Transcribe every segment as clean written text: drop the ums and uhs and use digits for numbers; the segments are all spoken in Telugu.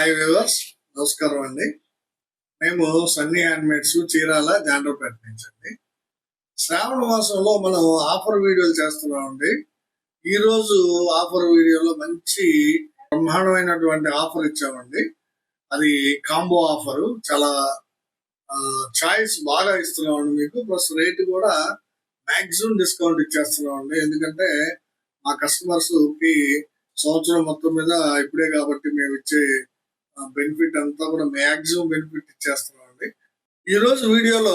హాయ్ వ్యూవర్స్, నమస్కారం అండి. మేము సన్నీ హ్యాండ్మేడ్స్ చీరాల జాండ్రపేట నుంచి అండి. శ్రావణ మాసంలో మనం ఆఫర్ వీడియోలు చేస్తున్నామండి. ఈరోజు ఆఫర్ వీడియోలో మంచి బ్రహ్మాండమైనటువంటి ఆఫర్ ఇచ్చామండి. అది కాంబో ఆఫరు. చాలా చాయిస్ బాగా ఇస్తున్నామండి మీకు. ప్లస్ రేటు కూడా మ్యాక్సిమం డిస్కౌంట్ ఇచ్చేస్తున్నామండి. ఎందుకంటే మా కస్టమర్స్ కి సంవత్సరం మొత్తం మీద ఇప్పుడే కాబట్టి మేము ఇచ్చే బెనిఫిట్ అంతా కూడా మ్యాక్సిమం బెనిఫిట్ ఇచ్చేస్తున్నామండి. ఈ రోజు వీడియోలో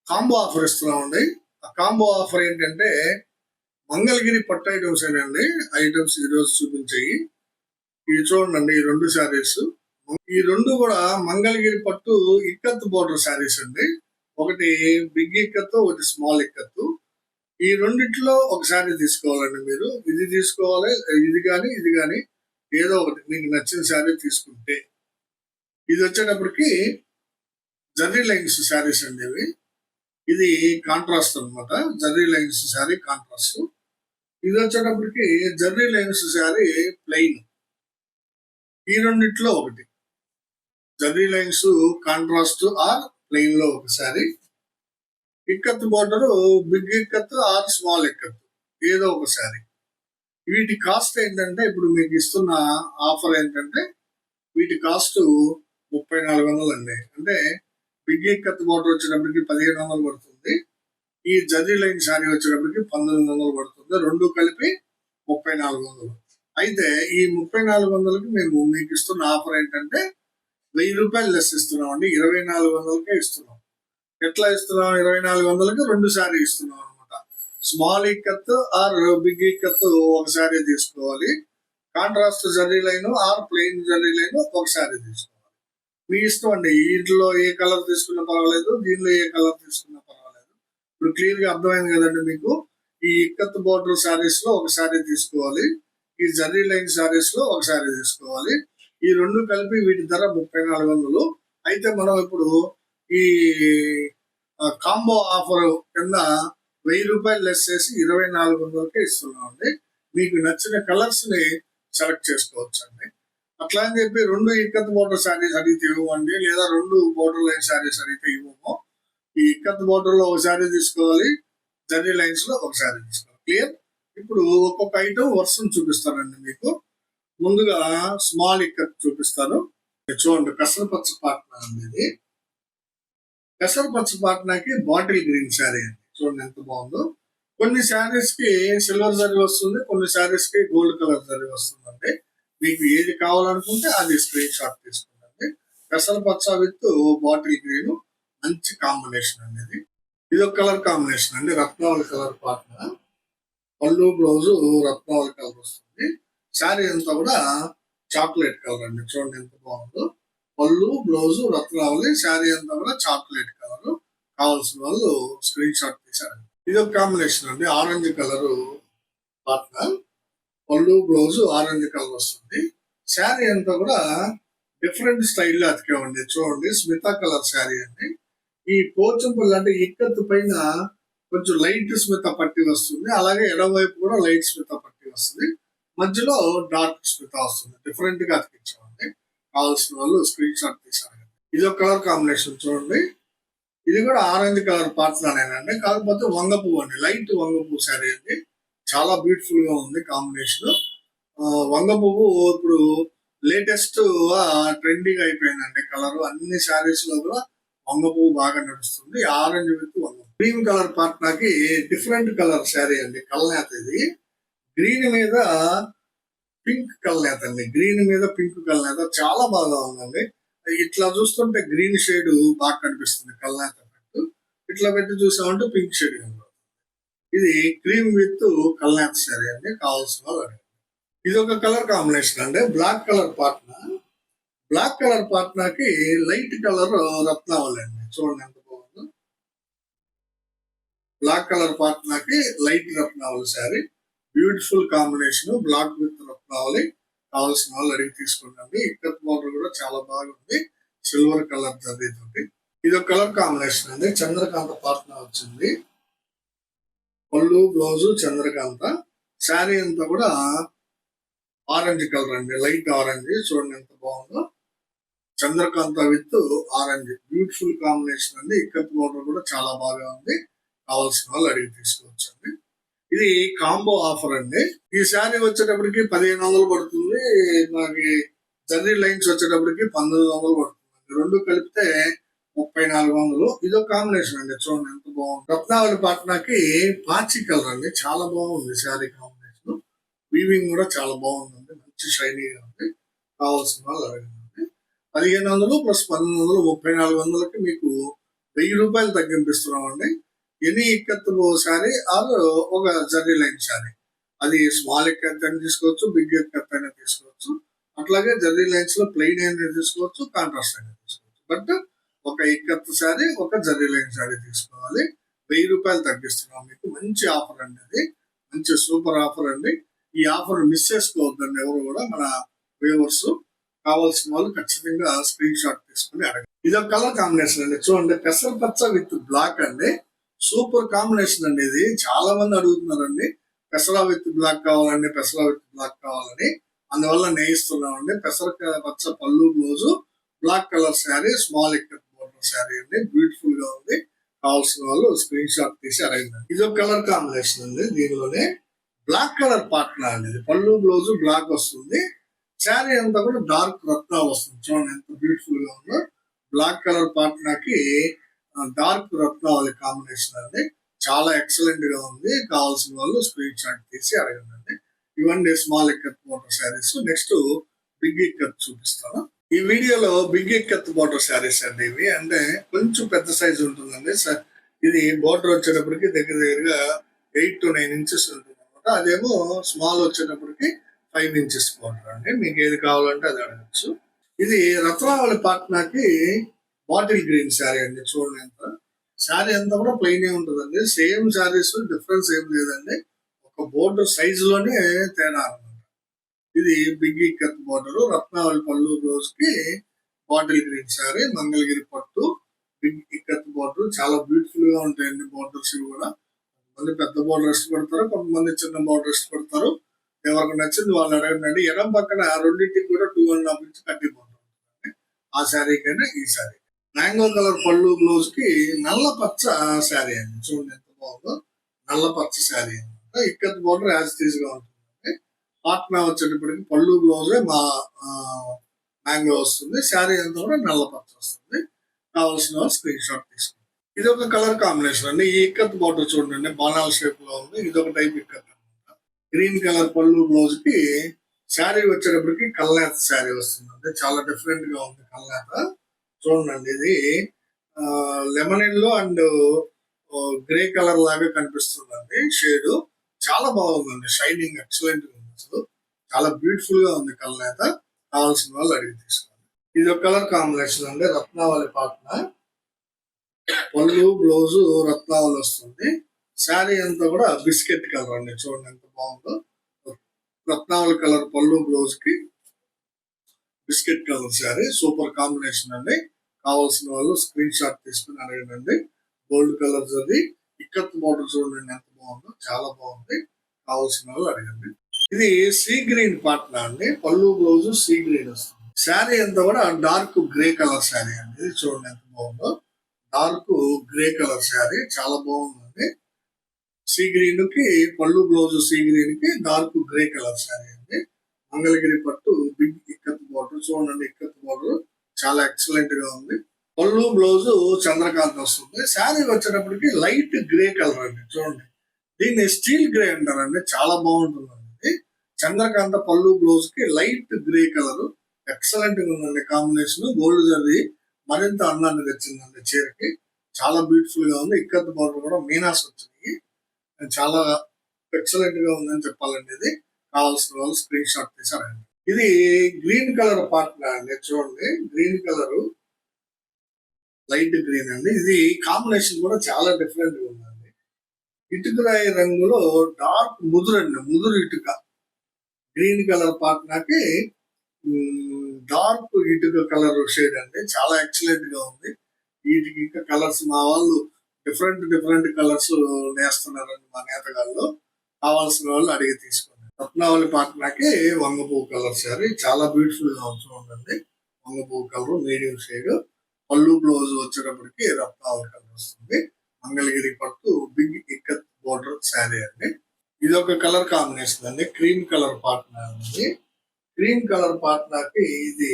కాంబో ఆఫర్ ఇస్తున్నామండి. ఆ కాంబో ఆఫర్ ఏంటంటే మంగళగిరి పట్టు ఐటమ్స్ అండి. ఐటమ్స్ ఈ రోజు చూపించాయి. ఇవి చూడండి, ఈ రెండు శారీస్. ఈ రెండు కూడా మంగళగిరి పట్టు ఇక్కత్ బోర్డర్ శారీస్ అండి. ఒకటి బిగ్ ఇక్కత్తు, ఒకటి స్మాల్ ఇక్కత్తు. ఈ రెండిట్లో ఒక శారీ తీసుకోవాలండి మీరు. ఇది తీసుకోవాలి, ఇది కానీ ఏదో ఒకటి మీకు నచ్చిన శారీ తీసుకుంటే. ఇది వచ్చేటప్పటికి జర్రీ లైన్స్ శారీస్ అండి ఇవి. ఇది కాంట్రాస్ట్ అనమాట. Zari lines sari contrast. ఇది వచ్చేటప్పటికి జర్రీ లైన్స్ శారీ ప్లెయిన్. ఈ రెండిట్లో ఒకటి zari lines contrast or plain లో ఒక sari. Ikat border big ikat or small ikat ఏదో ఒక శారీ. వీటి కాస్ట్ ఏంటంటే ఇప్పుడు మీకు ఇస్తున్న ఆఫర్ ఏంటంటే వీటి కాస్ట్ 3400 అండి. అంటే బిగ్ ఇక్కత్ బోర్డర్ వచ్చేటప్పటికి 1500 పడుతుంది. ఈ జర్రీ లైన్ శారీ వచ్చేటప్పటికి 1900 పడుతుంది. రెండు కలిపి 3400. అయితే ఈ 3400కి మేము మీకు ఇస్తున్న ఆఫర్ ఏంటంటే 1000 రూపాయలు లెస్ ఇస్తున్నాం అండి. 2400కే ఇస్తున్నాం. ఎట్లా ఇస్తున్నాం? 2400కి రెండు శారీ ఇస్తున్నాం అనమాట. Small ikat or big ikat ఒక శారీ తీసుకోవాలి. Contrast zari line or plain zari line ఒక శారీ తీసుకోవాలి. మీ ఇష్టం అండి. వీటిలో ఏ కలర్ తీసుకున్నా పర్వాలేదు, దీనిలో ఏ కలర్ తీసుకున్నా పర్వాలేదు. ఇప్పుడు క్లియర్ గా అర్థమైంది కదండి మీకు. ఈ ఇక్కత్ బోర్డర్ శారీస్ లో ఒక శారీ తీసుకోవాలి. ఈ జర్రీ లైన్ శారీస్ లో ఒక శారీ తీసుకోవాలి. ఈ రెండు కలిపి వీటి ధర 3400. అయితే మనం ఇప్పుడు ఈ కాంబో ఆఫర్ కింద 1000 రూపాయలు లెస్ చేసి 2400కే ఇస్తున్నాం అండి. మీకు నచ్చిన కలర్స్ ని సెలెక్ట్ చేసుకోవచ్చు అండి. అట్లా అని చెప్పి రెండు ఇక్కత్ బోర్డర్ శారీస్ అడిగితే ఇవ్వండి, లేదా రెండు బోర్డర్ లైన్ శారీస్ అడిగితే ఇవ్వము. ఈ ఇక్కత్ బోర్డర్ లో ఒక శారీ తీసుకోవాలి, జర్రీ లైన్స్ లో ఒక శారీ తీసుకోవాలి. క్లియర్? ఇప్పుడు ఒక్కొక్క ఐటమ్ వర్షం చూపిస్తానండి మీకు. ముందుగా స్మాల్ ఇక్కత్ చూపిస్తాను. చూడండి, పెసరపచ్చ పాట్నా అండి ఇది. పెసరపచ్చ పాట్నాకి బాటిల్ గ్రీన్ శారీ అండి. చూడండి ఎంత బాగుందో. కొన్ని శారీస్ కి సిల్వర్ జరీ వస్తుంది, కొన్ని శారీస్ కి గోల్డ్ కలర్ జరీ వస్తుందండి. మీకు ఏది కావాలనుకుంటే అది స్క్రీన్ షాట్ తీసుకుంటండి. పెసరపచ్చ విత్ బాటిల్ గ్రీన్ మంచి కాంబినేషన్ అనేది. ఇది ఒక కలర్ కాంబినేషన్ అండి. రత్నావళి కలర్ పాట్నా. పళ్ళు బ్లౌజ్ రత్నావళి కలర్ వస్తుంది. శారీ అంతా కూడా చాక్లెట్ కలర్ అండి. చూడండి ఎంత బాగుందో. పళ్ళు బ్లౌజ్ రత్నావళి, శారీ అంతా కూడా చాక్లెట్ కలర్. కావాల్సిన వాళ్ళు స్క్రీన్ షాట్ తీశారు. ఇది ఒక కాంబినేషన్ అండి. Orange colour partner. పళ్ళు బ్లౌజ్ ఆరెంజ్ కలర్ వస్తుంది. శారీ అంతా కూడా డిఫరెంట్ స్టైల్లో అతికామండి. చూడండి, స్మితా కలర్ శారీ అండి. ఈ పోచంపల్లి అంటే ఇక్కత్తు పైన కొంచెం లైట్ స్మిత పట్టి వస్తుంది. అలాగే ఎడమవైపు కూడా లైట్ స్మిత పట్టి వస్తుంది. మధ్యలో డార్క్ స్మిత వస్తుంది. డిఫరెంట్ గా అతికించామండి. కావాల్సిన వాళ్ళు స్క్రీన్ షాట్ తీశారు. ఇది ఒక కలర్ కాంబినేషన్ చూడండి. ఇది కూడా ఆరెంజ్ కలర్ పార్ట్లోనేనండి. కాకపోతే వంగ పువ్వు అండి. లైట్ వంగ పువ్వు శారీ అండి. చాలా బ్యూటిఫుల్ గా ఉంది కాంబినేషన్. వంగ పువ్వు ఇప్పుడు లేటెస్ట్ ట్రెండింగ్ అయిపోయిందండి కలర్. అన్ని శారీస్ లో కూడా వంగ పువ్వు బాగా నడుస్తుంది. ఆరెంజ్ విత్ వంగ. గ్రీన్ కలర్ పార్ట్నాకి డిఫరెంట్ కలర్ శారీ అండి. కల్నేత ఇది. గ్రీన్ మీద పింక్ కల్నేత అండి. గ్రీన్ మీద పింక్ కల్నేత చాలా బాగా ఉందండి. ఇట్లా చూస్తుంటే గ్రీన్ షేడ్ బాగా కనిపిస్తుంది కల్నేత పెట్టు. ఇట్లా పెట్టి చూసామంటే పింక్ షేడ్ కనబడుతుంది. ఇది క్రీమ్ విత్ కల్నేత శారీ అండి. కావాల్సిన వాళ్ళు. ఇది ఒక కలర్ కాంబినేషన్ అండి. Black colour partner. Black colour పాట్నాకి లైట్ కలర్ రత్నావళి అండి. చూడండి ఎంత బాగుందో. బ్లాక్ కలర్ పాట్నాకి లైట్ రత్నావళి sari. Beautiful combination. Black with రత్నావళి. కావాల్సిన వాళ్ళు అడిగి తీసుకుంటండి. ఇక్కత్ బోర్డర్ కూడా చాలా బాగుంది. సిల్వర్ కలర్ జరీ తోటి. ఇది ఒక కలర్ కాంబినేషన్ అండి. చంద్రకాంత పాట్నా వచ్చింది. పళ్ళు బ్లౌజ్ చంద్రకాంత. శారీ అంతా కూడా ఆరెంజ్ కలర్ అండి. Light orange. చూడండి ఎంత బాగుందో. Chandrakanta with orange beautiful combination అండి. ఇక్కత్ బోర్డర్ కూడా చాలా బాగా ఉంది. కావాల్సిన వాళ్ళు అడిగి తీసుకోవచ్చు అండి. ఇది కాంబో ఆఫర్ అండి. ఈ శారీ వచ్చేటప్పటికి 1500 పడుతుంది. మనకి జర్నీ లైన్స్ వచ్చేటప్పటికి 1900 పడుతుంది. రెండు కలిపితే 3400. ఇదో కాంబినేషన్ అండి. చూడండి ఎంత బాగుంది. రత్నావళి పాట్నాకి పాచి కలర్ అండి. చాలా బాగుంది శారీ కాంబినేషన్. వీవింగ్ కూడా చాలా బాగుందండి. మంచి షైనీగా ఉంది. కావాల్సిన వాళ్ళు అడగండి. 1500 ప్లస్ 1900 3400కి మీకు 1000 రూపాయలు తగ్గింపిస్తున్నాం అండి. ఎనీ ఇక్కత్ శారీ ఆర్ ఒక జర్నీ లైన్ శారీ. అది స్మాల్ ఇక్కత్ అయినా తీసుకోవచ్చు, బిగ్ ఇక్కత్ అయినా తీసుకోవచ్చు. అట్లాగే జర్నీ లైన్స్ లో ప్లెయిన్ అయినా తీసుకోవచ్చు, కాంట్రాస్ట్ అయినా తీసుకోవచ్చు. బట్ ఒక ఇక్కత్ శారీ, ఒక జర్నీ లైన్ శారీ తీసుకోవాలి. 1000 రూపాయలు తగ్గిస్తున్నాం మీకు. మంచి ఆఫర్ అండి. అది మంచి సూపర్ ఆఫర్ అండి. ఈ ఆఫర్ మిస్ చేసుకోవద్దండి ఎవరు కూడా. మన వ్యూవర్స్ కావాల్సిన వాళ్ళు ఖచ్చితంగా స్క్రీన్ షాట్ తీసుకుని అడగండి. ఇది ఒక కలర్ కాంబినేషన్ అండి. చూడండి పెసర పచ్చ విత్ బ్లాక్ అండి. సూపర్ కాంబినేషన్ అండి. ఇది చాలా మంది అడుగుతున్నారండి. పెసర విత్ బ్లాక్ కావాలండి, పెసర విత్ బ్లాక్ కావాలని. అందువల్ల నేయిస్తున్నామండి. పెసర పచ్చ పళ్ళు blouse, black colour sari, small ikat border sari అండి. బ్యూటిఫుల్ గా ఉంది. కావాల్సిన వాళ్ళు స్క్రీన్ షాట్ తీసి అడగండి. ఇది ఒక కలర్ కాంబినేషన్ అండి. దీనిలోనే బ్లాక్ కలర్ పార్ట్నర్ అండి. ఇది పళ్ళు బ్లౌజ్ బ్లాక్ వస్తుంది. శారీ అంతా కూడా డార్క్ రత్నాలు వస్తుంది. చూడండి ఎంత బ్యూటిఫుల్ గా ఉందో. బ్లాక్ కలర్ పార్ట్నర్కి డార్క్ రత్నావళి కాంబినేషన్ అండి. చాలా ఎక్సలెంట్ గా ఉంది. కావాల్సిన వాళ్ళు స్క్రీన్ షాట్ తీసి అడగండి. ఇవన్నీ small ikat border saris. Next big ikat చూపిస్తాను. ఈ వీడియోలో బిగ్ ఇక్కత్ బోర్డర్ శారీస్ అండి. ఇవి అంటే కొంచెం పెద్ద సైజ్ ఉంటుందండి. ఇది బోర్డర్ వచ్చేటప్పటికి దగ్గర దగ్గరగా 8 to 9 ఇంచెస్ ఉంటుంది అనమాట. అదేమో స్మాల్ వచ్చేటప్పటికి 5 ఇంచెస్ బోర్డర్ అండి. మీకు ఏది కావాలంటే అది అడగచ్చు. ఇది రత్నావళి పాట్నాకి బాటిల్ గ్రీన్ శారీ అండి. చూడండి ఎంత శారీ అంతా కూడా ప్లెయిన్ ఉంటుందండి. సేమ్ శారీస్, డిఫరెన్స్ ఏం లేదండి. ఒక బోర్డర్ సైజ్ లోనే తేడా అనమాట. ఇది బిగ్ ఇక్కత్ బోర్డర్. రత్నావళి పళ్ళు బ్లౌజ్ కి బాటిల్ గ్రీన్ శారీ, మంగళగిరి పట్టు, బిగ్ ఇక్కత్ బోర్డర్. చాలా బ్యూటిఫుల్ గా ఉంటాయండి బోర్డర్స్ ఇవి కూడా. కొంతమంది పెద్ద బోర్డర్ ఇష్టపడతారు, కొంతమంది చిన్న బోర్డర్ ఇష్టపడతారు. ఎవరికి నచ్చింది వాళ్ళు అడగండి. ఎడం పక్కన రెండింటికి కూడా 2.5 ఇంచ్ కట్టి బోర్డర్ ఉంటుంది. ఆ శారీకైనా ఈ శారీ. మ్యాంగో కలర్ పళ్ళు బ్లౌజ్ కి నల్ల పచ్చ శారీ అండి. చూడండి ఎంత బాగుందో. నల్ల పచ్చ శారీ అనమాట. ఇక్కత్ బోర్డర్ యాజ్ టీజ్ గా ఉంటుంది. పాట్నా వచ్చేటప్పటికి పళ్ళు బ్లౌజే మ్యాంగో వస్తుంది. శారీ అంతా కూడా నల్ల పచ్చ వస్తుంది. కావాల్సిన వాళ్ళు స్క్రీన్ షాట్ తీసుకోండి. ఇది ఒక కలర్ కాంబినేషన్ అండి. ఈ ఇక్కత్ బోర్డర్ చూడండి బాణాల షేప్ లో ఉంది. ఇది ఒక టైప్ ఇక్కత్ అనమాట. గ్రీన్ కలర్ పళ్ళు బ్లౌజ్ కి శారీ వచ్చేటప్పటికి కల్నేత శారీ వస్తుంది. అంటే చాలా డిఫరెంట్ గా ఉంది కల్నేత. చూడండి ఇది lemon yellow and grey colour లాగా కనిపిస్తుందండి షేడ్. చాలా బాగుందండి. షైనింగ్ ఎక్సలెంట్ గా ఉంది. అసలు చాలా బ్యూటిఫుల్ గా ఉంది కల్నేత. కావాల్సిన వాళ్ళు అడిగి తీసుకోండి. ఇది ఒక కలర్ కాంబినేషన్ అండి. రత్నావళి పాట్న పళ్ళు బ్లౌజ్ రత్నావళి వస్తుంది. శారీ అంతా కూడా బిస్కెట్ కలర్ అండి. చూడండి ఎంత బాగుందో. రత్నావళి కలర్ పళ్ళు బ్లౌజ్ కి biscuit colour sari. Super combination అండి. కావాల్సిన వాళ్ళు స్క్రీన్ షాట్ తీసుకుని అడగండి. గోల్డ్ కలర్ అది ఇక్కత్ బోర్డర్ చూడండి ఎంత బాగుందో. చాలా బాగుంది. కావాల్సిన వాళ్ళు అడగండి. ఇది సీ గ్రీన్ పాట్నా అండి. పళ్ళు బ్లౌజ్ సీ గ్రీన్ వస్తుంది. శారీ అంతా కూడా డార్క్ గ్రే కలర్ శారీ అండి. ఇది చూడండి ఎంత బాగుందో. డార్క్ గ్రే కలర్ శారీ చాలా బాగుందండి. సీ గ్రీన్ కి పళ్ళు బ్లౌజ్ సీ గ్రీన్ కి డార్క్ గ్రే కలర్ శారీ అండి. మంగళగిరి పట్టు బిగ్ ఇక్కత్ బోర్డర్. చూడండి ఇక్కత్ బోర్డర్ చాలా ఎక్సలెంట్ గా ఉంది. పళ్ళు బ్లౌజ్ చంద్రకాంత్ వస్తుంది. శారీ వచ్చేటప్పటికి లైట్ గ్రే కలర్ అండి. చూడండి దీన్ని స్టీల్ గ్రే అంటారండి. చాలా బాగుంటుందండి. చంద్రకాంత పళ్ళు బ్లౌజ్ కి లైట్ గ్రే కలర్ ఎక్సలెంట్ గా ఉందండి. కాంబినేషన్ గోల్డ్ జరీ మరింత అందాన్ని తెచ్చిందండి చీరకి. చాలా బ్యూటిఫుల్ గా ఉంది. ఇక్కత్ బోర్డర్ కూడా మీనాస్ వచ్చింది. చాలా ఎక్సలెంట్ గా ఉందని చెప్పాలండి. ఇది కావాల్సిన వాళ్ళు స్క్రీన్ షాట్ తీసారండి. ఇది గ్రీన్ కలర్ పార్ట్నర్ అండి. చూడండి గ్రీన్ కలర్ లైట్ గ్రీన్ అండి. ఇది కాంబినేషన్ కూడా చాలా డిఫరెంట్ గా ఉందండి. ఇటుకరాయి రంగులో డార్క్ ముదురు అండి. ముదురు ఇటుక గ్రీన్ కలర్ పార్ట్నర్కి డార్క్ ఇటుక కలర్ షేడ్ అండి. చాలా ఎక్సలెంట్ గా ఉంది. వీటికి ఇంకా కలర్స్ మా వాళ్ళు డిఫరెంట్ కలర్స్ నేస్తున్నారండి మా నేతగాళ్ళు. కావాల్సిన వాళ్ళు అడిగి తీసుకోండి. రత్నావళి పాట్నాకి వంగపూ కలర్ శారీ చాలా బ్యూటిఫుల్ గా చూడండి. వంగపువ్వు కలర్ మీడియం షేడ్. పళ్ళు బ్లౌజ్ వచ్చేటప్పటికి రత్నావళి కలర్ వస్తుంది. మంగళగిరి పట్టు బిగ్ ఇక్కత్ బోర్డర్ శారీ అండి. ఇది ఒక కలర్ కాంబినేషన్ అండి. క్రీమ్ కలర్ పాట్నా అండి. క్రీమ్ కలర్ పాట్నాకి ఇది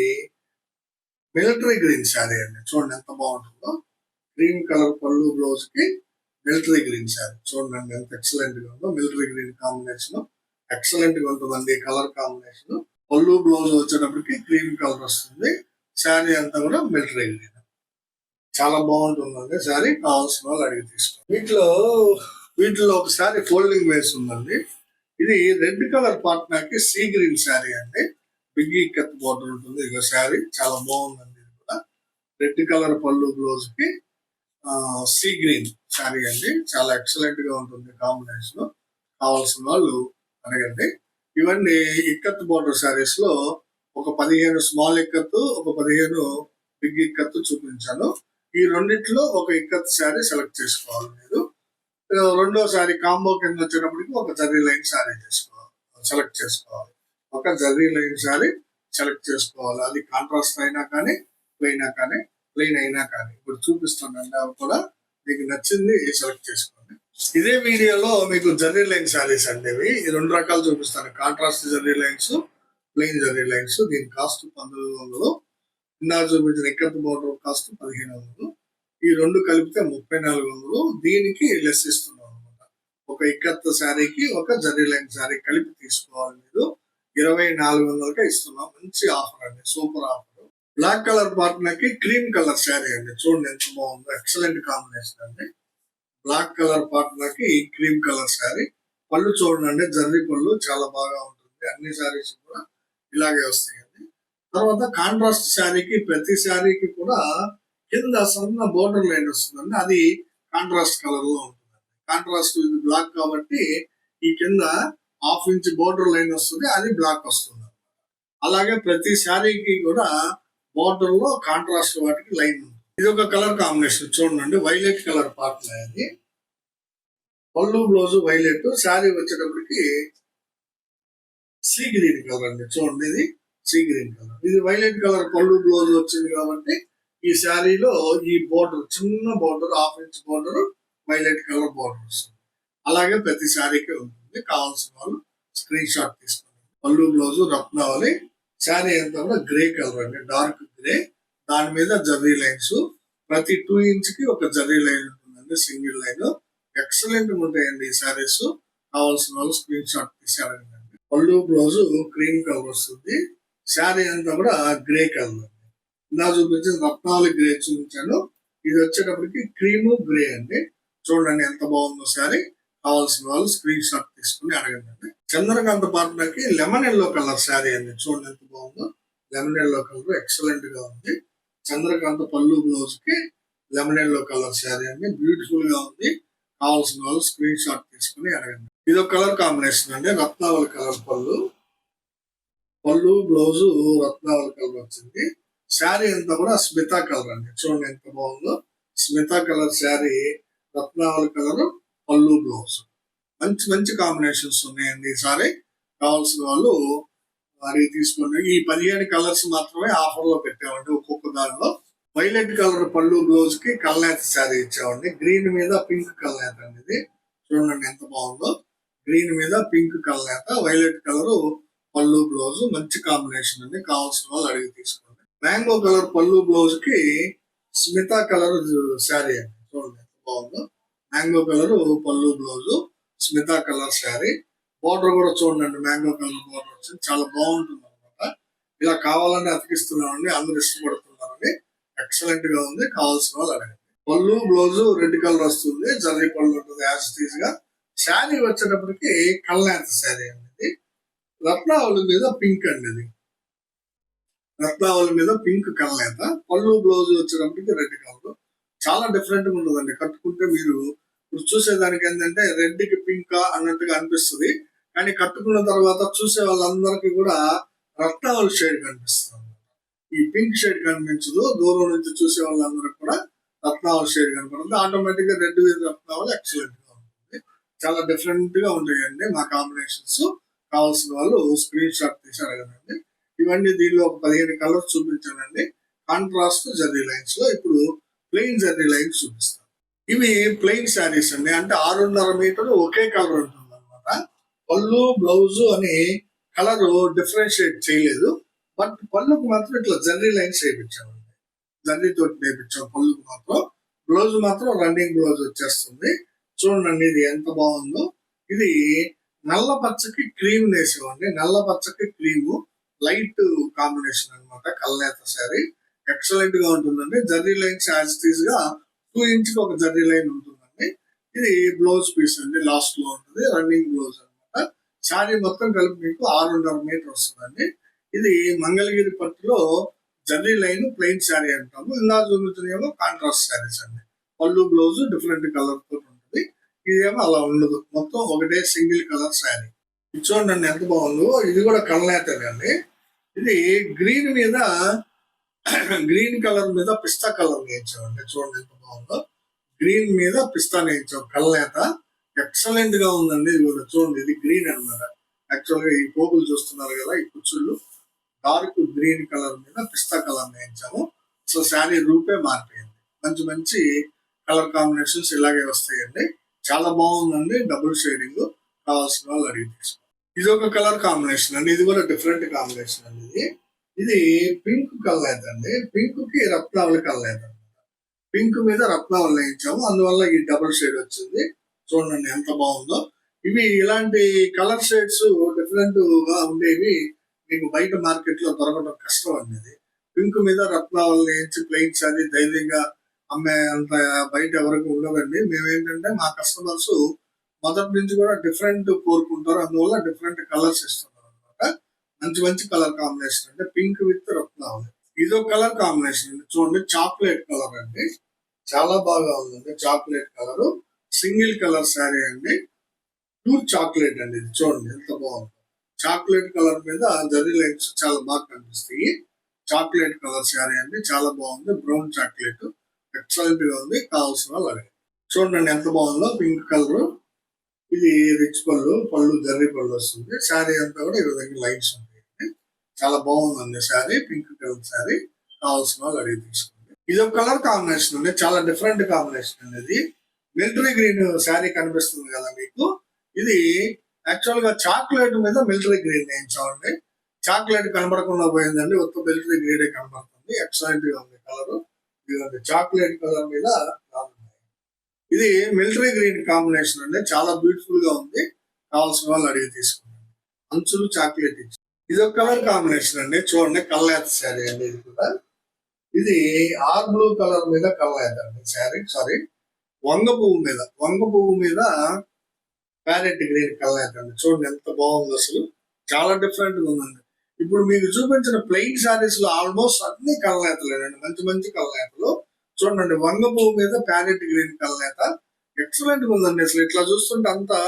మిలిటరీ గ్రీన్ శారీ అండి. చూడండి ఎంత బాగుంటుందో. క్రీమ్ కలర్ పళ్ళు బ్లౌజ్ కి మిలిటరీ గ్రీన్ శారీ చూడండి ఎంత ఎక్సలెంట్ గా ఉందో. మిలిటరీ గ్రీన్ కాంబినేషన్ ఎక్సలెంట్ గా ఉంటుందండి కలర్ కాంబినేషన్. పళ్ళు బ్లౌజ్ వచ్చేటప్పటికి క్రీమ్ కలర్ వస్తుంది. శారీ అంతా కూడా మిలిటరీ గ్రీన్. చాలా బాగుంటుందండి శారీ. కావాల్సిన వాళ్ళు అడిగి తీసుకోండి. వీటిలో ఒక శారీ ఫోల్డింగ్ వేసి ఉందండి. ఇది రెడ్ కలర్ పాట్నాకి సీ గ్రీన్ శారీ అండి. బిగ్ ఇక్కత్ బోర్డర్ ఉంటుంది. ఇక శారీ చాలా బాగుందండి. ఇది కూడా రెడ్ కలర్ పళ్ళు బ్లౌజ్ కి సీ గ్రీన్ శారీ అండి. చాలా ఎక్సలెంట్ గా ఉంటుంది కాంబినేషన్. కావాల్సిన వాళ్ళు అడగండి. ఇవన్నీ ఇక్కత్ బోర్డర్ శారీస్ లో ఒక 15 స్మాల్ ఇక్కత్, ఒక 15 బిగ్ ఇక్కత్ చూపించాను. ఈ రెండిట్లో ఒక ఇక్కత్ శారీ సెలెక్ట్ చేసుకోవాలి మీరు. రెండో శారీ కాంబో కింద వచ్చేటప్పటికి ఒక జరీ లైన్ శారీ సెలెక్ట్ చేసుకోవాలి. ఒక జరీ లైన్ శారీ సెలెక్ట్ చేసుకోవాలి. అది కాంట్రాస్ట్ అయినా కానీ ప్లెయిన్ అయినా కానీ ఇప్పుడు చూపిస్తానండి. అవి కూడా మీకు నచ్చింది సెలెక్ట్ చేసుకోండి. ఇదే వీడియోలో మీకు జరీ లైన్ శారీస్ అండి. ఈ 2 రకాలు చూపిస్తాను. Contrast zari lines, plain zari lines. దీని కాస్ట్ 1900. ఇందాక చూపించిన ఇక్కత్ బోర్డర్ కాస్ట్ 1500. ఈ 2 కలిపితే 3400. దీనికి లెస్ ఇస్తున్నాం అనమాట. ఒక ఇక్కత్ శారీకి ఒక జరీ లైన్ శారీ కలిపి తీసుకోవాలి మీరు. 2400కే ఇస్తున్నాం. మంచి ఆఫర్ అండి. Super offer. బ్లాక్ కలర్ పార్ట్నర్కి క్రీమ్ కలర్ శారీ అండి. చూడండి ఎంత బాగుందో. ఎక్సలెంట్ కాంబినేషన్ అండి. బ్లాక్ కలర్ పార్ట్నర్కి క్రీమ్ కలర్ శారీ. పళ్ళు చూడండి జర్రీ పళ్ళు చాలా బాగా ఉంటుంది. అన్ని శారీస్ కూడా ఇలాగే వస్తాయండి. తర్వాత కాంట్రాస్ట్ శారీకి ప్రతి శారీకి కూడా కింద సన్న బోర్డర్ లైన్ వస్తుందండి. అది కాంట్రాస్ట్ కలర్ లో ఉంటుంది. కాంట్రాస్ట్ ఇది బ్లాక్ కాబట్టి ఈ కింద 1/2 ఇంచ్ బోర్డర్ లైన్ వస్తుంది. అది బ్లాక్ వస్తుంది. అలాగే ప్రతి శారీకి కూడా బోర్డర్ లో కాంట్రాస్ట్ వాటికి లైన్ ఉంది. ఇది ఒక కలర్ కాంబినేషన్ చూడండి. వైలెట్ కలర్ పార్ట్ అది. పళ్ళు బ్లౌజ్ వైలెట్. శారీ వచ్చేటప్పటికి సీ గ్రీన్ కలర్ అండి. చూడండి ఇది సీ గ్రీన్ కలర్. ఇది వైలెట్ కలర్ పళ్ళు బ్లౌజ్ వచ్చింది కాబట్టి ఈ శారీలో ఈ బోర్డర్ చిన్న border 1/2 inch border violet colour border వస్తుంది. అలాగే ప్రతి శారీకి ఉంటుంది. కావాల్సిన వాళ్ళు స్క్రీన్ షాట్ తీసుకోండి. పళ్ళు బ్లౌజ్ రత్నావళి. శారీ అంతా కూడా గ్రే కలర్ అండి. Dark grey. దాని మీద జర్రీ లైన్స్. ప్రతి 2 ఇంచ్ కి ఒక జర్రీ లైన్ ఉంటుందండి. Single line. ఎక్సలెంట్ ఉంటాయండి ఈ శారీస్. కావాల్సిన వాళ్ళు స్క్రీన్ షాట్ తీసారండి. పళ్ళు బ్లౌజ్ క్రీమ్ కలర్ వస్తుంది. శారీ అంతా కూడా గ్రే కలర్. ఇలా చూపించిన రత్నావళి గ్రే చూపించాను. ఇది వచ్చేటప్పటికి క్రీమ్ గ్రే అండి. చూడండి ఎంత బాగుందో శారీ. కావాల్సిన వాళ్ళు స్క్రీన్ షాట్ తీసుకుని అడగండి. చంద్రకాంత పార్ట్నర్కి లెమన్ ఎల్లో కలర్ శారీ అండి. చూడండి ఎంత బాగుందో. లెమన్ ఎల్లో కలర్ ఎక్సలెంట్ గా ఉంది. చంద్రకాంత పళ్ళు బ్లౌజ్ కి లెమన్ ఎల్లో కలర్ శారీ అండి. బ్యూటిఫుల్ గా ఉంది. కావాల్సిన వాళ్ళు స్క్రీన్ షాట్ తీసుకుని అడగండి. ఇది ఒక కలర్ కాంబినేషన్ అండి. రత్నావళి కలర్ పళ్ళు బ్లౌజ్ రత్నావళి కలర్ వచ్చింది. శారీ అంతా కూడా స్మితా కలర్ అండి. చూడండి ఎంత బాగుందో. స్మితా కలర్ శారీ, రత్నావళి కలర్ పళ్ళు బ్లౌజ్. మంచి మంచి కాంబినేషన్స్ ఉన్నాయండి ఈసారి. కావాల్సిన వాళ్ళు అడిగి తీసుకోండి. ఈ 15 కలర్స్ మాత్రమే ఆఫర్ లో పెట్టామండి. ఒక్కొక్క దానిలో వైలెట్ కలర్ పళ్ళు బ్లౌజ్ కి కల్నేత శారీ ఇచ్చామండి. గ్రీన్ మీద పింక్ కల్నేత అండి. ఇది చూడండి ఎంత బాగుందో. గ్రీన్ మీద పింక్ కల్నేత, వైలెట్ కలర్ పళ్ళు బ్లౌజ్. మంచి కాంబినేషన్ అండి. కావాల్సిన వాళ్ళు అడిగి తీసుకోండి. మ్యాంగో కలర్ పళ్ళు బ్లౌజ్ కి స్మితా కలర్ శారీ అండి. చూడండి ఎంత బాగుందో. మ్యాంగో కలర్ పళ్ళు blouse, Smita colour sari. Border కూడా చూడండి. మ్యాంగో కలర్ బోర్డర్ వచ్చింది. చాలా బాగుంటుంది అనమాట. ఇలా కావాలని అతికిస్తున్నామండి. అందరూ ఇష్టపడుతున్నారండి. ఎక్సలెంట్ గా ఉంది. కావాల్సిన వాళ్ళు అడగండి. పళ్ళు బ్లౌజ్ రెడ్ కలర్ వస్తుంది. జర్రీ పళ్ళు ఉంటుంది యాజ్ టీజ్ గా. శారీ వచ్చేటప్పటికి కల్నేత శారీ అండి. రత్నావళి మీద పింక్ అండి. ఇది రత్నావళి మీద పింక్ కల్నేత. పళ్ళు బ్లౌజ్ వచ్చేటప్పటికి రెడ్ కలర్. చాలా డిఫరెంట్ గా ఉంటుందండి. కట్టుకుంటే మీరు ఇప్పుడు చూసేదానికి ఏంటంటే రెడ్ కి పింక్ అన్నట్టుగా అనిపిస్తుంది. కానీ కట్టుకున్న తర్వాత చూసే వాళ్ళందరికీ కూడా రత్నావళి షేడ్ కనిపిస్తుంది. ఈ పింక్ షేడ్ కనిపించదు. దూరం నుంచి చూసే వాళ్ళందరికీ కూడా రత్నావళి షేడ్ కనపడుతుంది. ఆటోమేటిక్ గా రెడ్ మీద రత్నావళి ఎక్సలెంట్ గా ఉంటుంది. చాలా డిఫరెంట్ గా ఉంటాయండి మా కాంబినేషన్స్. కావాల్సిన వాళ్ళు స్క్రీన్ షాట్ తీసి అడగండి. ఇవన్నీ దీనిలో ఒక 15 కలర్స్ చూపించానండి. కాంట్రాస్ట్ జర్రీ లైన్స్ లో ఇప్పుడు ప్లెయిన్ జర్రీ లైన్స్ చూపిస్తాను. ఇవి ప్లెయిన్ శారీస్ అండి. అంటే 6.5 మీటర్ ఒకే కలర్ ఉంటుంది అనమాట. పళ్ళు బ్లౌజ్ అని కలర్ డిఫరెన్షియేట్ చేయలేదు. బట్ పళ్ళుకు మాత్రం ఇట్లా జర్రీ లైన్స్ వేయించామండి. జర్రీ తోటి వేయించాం పళ్ళుకు మాత్రం. బ్లౌజ్ మాత్రం రన్నింగ్ బ్లౌజ్ వచ్చేస్తుంది. చూడండి ఇది ఎంత బాగుందో. ఇది నల్ల పచ్చకి క్రీమ్ వేసామండి. నల్ల పచ్చకి క్రీము లైట్ కాంబినేషన్ అనమాట. కల్నేత శారీ ఎక్సలెంట్ గా ఉంటుందండి. జర్రీ లైన్స్ యాజ్ టీజ్ గా 2 ఇంచ్ ఒక జర్రీ లైన్ ఉంటుందండి. ఇది బ్లౌజ్ పీస్ అండి. లాస్ట్ లో ఉంటుంది రన్నింగ్ బ్లౌజ్ అనమాట. శారీ మొత్తం కలిపి మీకు 6.5 మీటర్ వస్తుందండి. ఇది మంగళగిరి పట్టులో జర్రీ లైన్ ప్లెయిన్ శారీ అంటాము. ఇందా చూపించినేమో కాంట్రాస్ట్ శారీస్ అండి. పళ్ళు బ్లౌజ్ డిఫరెంట్ కలర్ తో ఉంటుంది. ఇదేమో అలా ఉండదు. మొత్తం ఒకటే సింగిల్ కలర్ శారీ. ఇది చూడండి ఎంత బాగుందో. ఇది కూడా కల్నేతనే అండి. ఇది గ్రీన్ మీద గ్రీన్ కలర్ మీద పిస్తా కలర్ వేయించామండి. చూడండి ఎంత బాగుందో. గ్రీన్ మీద పిస్తా వేయించాం కల్నేత. ఎక్సలెంట్ గా ఉందండి. ఇది కూడా చూడండి. ఇది గ్రీన్ అన్నమాట. యాక్చువల్గా ఈ పోగులు చూస్తున్నారు కదా, ఈ కుచ్చుళ్ళు డార్క్ గ్రీన్ కలర్ మీద పిస్తా కలర్ వేయించాము. సో శారీ రూపే మారిపోయింది. మంచి మంచి కలర్ కాంబినేషన్స్ ఇలాగే వస్తాయండి. చాలా బాగుందండి. Double shading. కావాల్సిన వాళ్ళు అడిగి తీసుకోండి. ఇది ఒక కలర్ కాంబినేషన్ అండి. ఇది కూడా డిఫరెంట్ కాంబినేషన్ అండి. ఇది పింక్ కలర్ అండి. పింక్ కి రత్నావళి కలర్ అనమాట. పింక్ మీద రత్నావళి వేయించాము. అందువల్ల ఈ డబుల్ షేడ్ వచ్చింది. చూడండి ఎంత బాగుందో. ఇవి ఇలాంటి కలర్ షేడ్స్ డిఫరెంట్ గా ఉండేవి మీకు బయట మార్కెట్ లో దొరకడం కష్టం అండి. పింక్ మీద రత్నావళి వేయించి ప్లెయిన్ శారీ ధైర్యంగా అమ్మే అంత బయట ఎవరికి ఉండదండి. మేమేంటంటే మా కస్టమర్స్ మొదటి నుంచి కూడా డిఫరెంట్ కోరుకుంటారు. అందువల్ల డిఫరెంట్ కలర్స్ ఇస్తున్నారు అనమాట. మంచి మంచి కలర్ కాంబినేషన్ అంటే పింక్ విత్ రత్నావళి. ఇదో కలర్ కాంబినేషన్ అండి. చూడండి చాక్లెట్ కలర్ అండి. చాలా బాగా ఉందండి. Chocolate colour single colour sari అండి. ప్యూర్ చాక్లెట్ అండి. ఇది చూడండి ఎంత బాగుంది. చాక్లెట్ కలర్ మీద జరీ లైన్స్ చాలా బాగా కనిపిస్తాయి. చాక్లెట్ కలర్ శారీ అండి. చాలా బాగుంది. బ్రౌన్ చాక్లెట్ ఎక్సలెంట్ గా ఉంది. కావాల్సిన వాళ్ళు చూడండి ఎంత బాగుందో. Pink colour. ఇది రిచ్ పళ్ళు జర్రీ పళ్ళు వస్తుంది. శారీ అంతా కూడా ఈ విధంగా లైన్స్ ఉంటాయి. చాలా బాగుందండి శారీ. Pink colour sari. కావాల్సిన వాళ్ళు అడిగి తీసుకోండి. ఇది ఒక కలర్ కాంబినేషన్ అండి. చాలా డిఫరెంట్ కాంబినేషన్ అనేది. మిలిటరీ గ్రీన్ శారీ కనిపిస్తుంది కదా మీకు. ఇది యాక్చువల్ గా చాక్లెట్ మీద మిలిటరీ గ్రీన్ వేయించామండి. చాక్లెట్ కనబడకుండా పోయిందండి. ఒక్క మిలిటరీ గ్రీనే కనబడుతుంది. ఎక్సలెంట్ గా ఉంది కలర్. ఇదిగోండి చాక్లెట్ కలర్ మీద ఇది మిలిటరీ గ్రీన్ కాంబినేషన్ అండి. చాలా బ్యూటిఫుల్ గా ఉంది. కావాల్సిన వాళ్ళు అడిగి తీసుకున్నాను. అంచులు చాక్లెట్ ఇచ్చి ఇది ఒక కలర్ కాంబినేషన్ అండి. చూడండి కల్నేత శారీ అండి. ఇది కూడా ఇది ఆర్ బ్లూ కలర్ మీద కల్నేత అండి శారీ. సారీ వంగ పువ్వు మీద ప్యారెట్ గ్రీన్ కల్నేత అండి. చూడండి ఎంత బాగుంది అసలు. చాలా డిఫరెంట్ గా ఉందండి. ఇప్పుడు మీకు చూపించిన ప్లెయిన్ శారీస్ లో ఆల్మోస్ట్ అన్ని కల్నేతలేనండి. మంచి మంచి కల్నేతలు. చూడండి వంగ పువ్వు మీద ప్యారెట్ గ్రీన్ కల్నేత ఎక్సలెంట్ గా ఉందండి. అసలు ఇట్లా చూస్తుంటే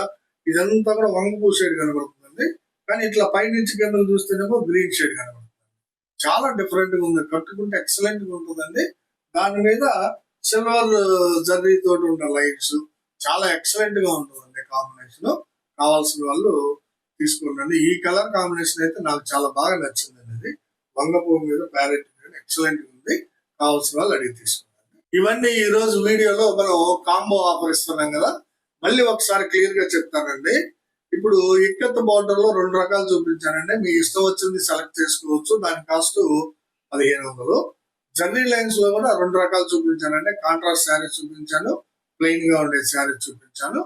ఇదంతా కూడా వంగ పువ్వు షేడ్ కనబడుతుందండి. కానీ ఇట్లా పైనుంచి కిందలు చూస్తేనేమో గ్రీన్ షేడ్ కనబడుతుంది. చాలా డిఫరెంట్ గా ఉంది. కట్టుకుంటే ఎక్సలెంట్ గా ఉంటుందండి. దాని మీద సిల్వర్ జర్రీ తోటి ఉన్న లైట్స్ చాలా ఎక్సలెంట్ గా ఉంటుందండి కాంబినేషన్. కావాల్సిన వాళ్ళు తీసుకోండి. ఈ కలర్ కాంబినేషన్ అయితే నాకు చాలా బాగా నచ్చిందండి. ఇది వంగ పువ్వు మీద ప్యారెట్ గ్రీన్ ఎక్సలెంట్ ఉంది. కావాల్సిన వాళ్ళు అడిగి తీసుకోండి. ఇవన్నీ ఈ రోజు వీడియోలో మనం కాంబో ఆఫర్ ఇస్తున్నాం కదా. మళ్ళీ ఒకసారి క్లియర్ గా చెప్తానండి. ఇప్పుడు ఇక్కత్ బార్డర్ లో 2 రకాలు చూపించానండి. మీ ఇష్టం వచ్చింది సెలెక్ట్ చేసుకోవచ్చు. దాని కాస్ట్ 1500. జర్నీ లైన్స్ లో కూడా 2 రకాలు చూపించానండి. కాంట్రాస్ట్ శారీస్ చూపించాను. ప్లెయిన్ గా ఉండే శారీస్ చూపించాను.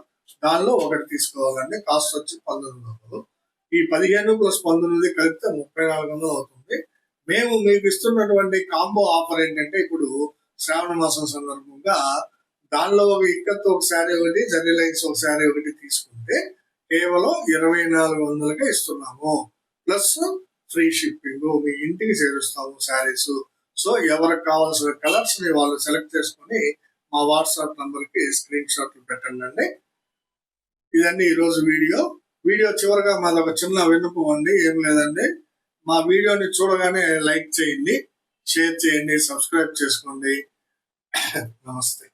దానిలో ఒకటి తీసుకోవాలండి. కాస్ట్ వచ్చి 1900. ఈ 15 + 19 కలిపితే 3400 అవుతుంది. మేము మీకు ఇస్తున్నటువంటి కాంబో ఆఫర్ ఏంటంటే ఇప్పుడు శ్రావణ మాసం సందర్భంగా దానిలో ఒక ఇక్కత్ ఒక శారీ ఒకటి, జర్నీ లైన్స్ ఒక శారీ ఒకటి తీసుకుంటే కేవలం 2400కే ఇస్తున్నాము. Plus free shipping. మీ ఇంటికి చేరుస్తాము శారీస్. సో ఎవరికి కావాల్సిన కలర్స్ ని వాళ్ళు సెలెక్ట్ చేసుకుని మా వాట్సాప్ నంబర్ కి స్క్రీన్ షాట్లు పెట్టండి. ఇదండి ఈ రోజు వీడియో చివరిగా మాది ఒక చిన్న విన్నపం అండి. ఏం లేదండి, మా వీడియోని చూడగానే లైక్ చేయండి, షేర్ చేయండి, సబ్స్క్రైబ్ చేసుకోండి. నమస్తే.